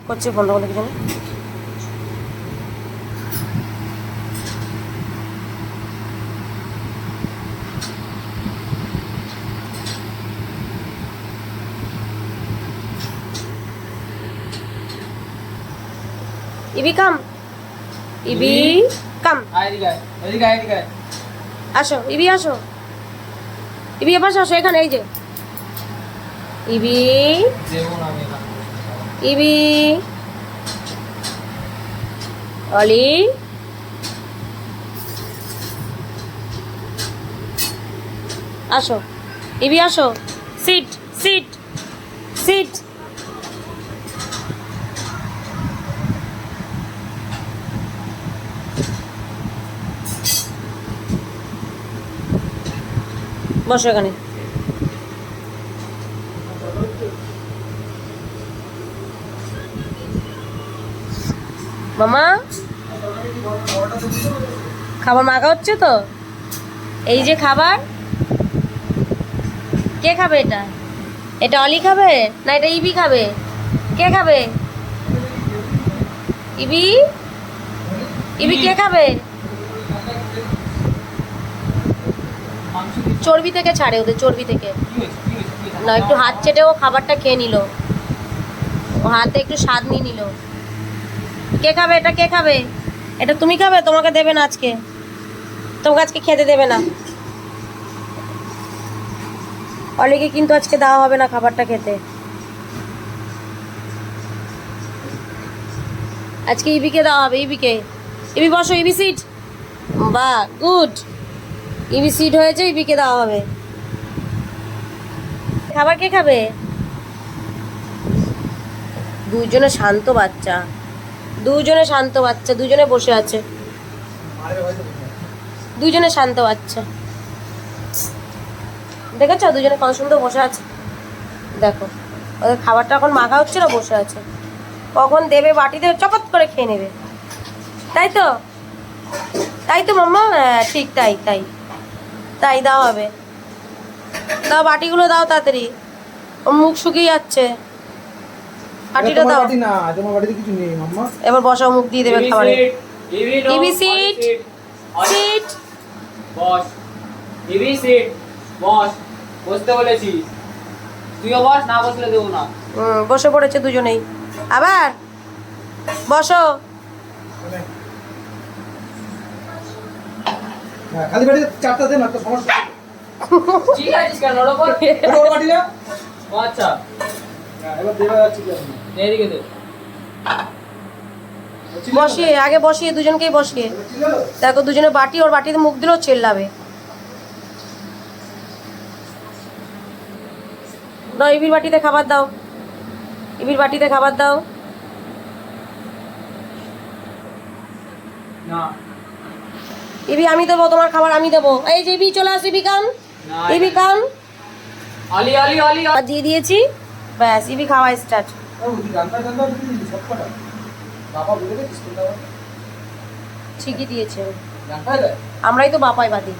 করছে বন্ধ করলে কি জানি। ইবি কাম, ইবি কাম, আসো ইবি আসো, ইবি এবার আসো এখানে, এই যে ইবি, ইবি অলি, আসো ইবি আসো, সিট সিট সিট। বসো এখানে। মামা খাবার মাখা হচ্ছে তো, এই যে খাবার, কে খাবে এটা? এটা অলি খাবে না এটা ইবি খাবে? কে খাবে? ইবি, ইবি কে খাবে? চর্বি থেকে ছাড়ে ওদের, চর্বি থেকে না, একটু হাত চেটে ও খাবারটা খেয়ে নিল, ও হাতে একটু স্বাদ নিয়ে নিল। কে খাবে এটা? কে খাবে এটা? তুমি খাবে? তোমাকে দেবে না আজকে, তোমাকে আজকে খেতে দেবে না। অলিকে কিন্তু আজকে দেওয়া হবে না খাবারটা খেতে, আজকে ইবিকে দেওয়া হবে, ইবিকে। ইবি বসো, ইবি সিট, বাহ গুড, ইবি সিট হয়েছে, ইবিকে দেওয়া হবে। খাবার কে খাবে? দুজনে শান্ত বাচ্চা, দুজনে শান্ত বাচ্চা, দুজনে বসে আছে, দুজনে শান্ত বাচ্চা। দেখেছো দুজনে কত সুন্দর বসে আছে, দেখো ওদের খাবারটা এখন মাখা হচ্ছে না, বসে আছে, কখন দেবে বাটিতে চপত করে খেয়ে নেবে, তাই তো? তাই তো মাম্মা, হ্যাঁ ঠিক তাই, তাই তাই দেওয়া হবে। দাও বাটিগুলো দাও তাড়াতাড়ি, ওর মুখ শুকিয়ে যাচ্ছে, বাটিটা দাও। না তোমার বাড়িতে কিছু নেই মাম্মা। এবার বসাও, মুখ দিয়ে দেবে খাবারে। ইবি সিট, সিট বস, ইবি সিট বস, বসতে বলেছি, তুইও বস, না বসলে দেবো না। বসে পড়েছে দুজনেই, আবার বসো। হ্যাঁ খালি বাড়িতে চারটা দেন, একটা সমস্যা। ঠিক আছে কেন ওর উপর? ওটা ওর বাড়ি না? ও আচ্ছা, হ্যাঁ এবার দেওয়া যাচ্ছে কি আপনি? এদিকে দে। বসিয়ে আগে বসিয়ে, দুজনকেই বসিয়ে দেখো, দুজনে বাটি, ওর বাটিতে মুখ দিলেও চেল্লাবে। দাও ইবির বাটিতে খাবার দাও, ইবির বাটিতে খাবার দাও। না ইবি আমি দেবো তোমার খাবার, আমি দেবো। এই যে ইবি চলে আসো, ইবি কাম, না, ইবি কাম। অলি অলি অলি আর দিয়ে দিয়েছি, ব্যাস ইবি খাওয়া স্টার্ট। ও কি গান্তা গান্তা দিদি সব কটা বাবা বলে দিস তো দাও। ঠিকই দিয়েছে, গান্তা দেয় আমরাই তো বাপাই বাদি।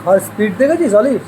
আর স্পিড দেখেছিস অলিভ?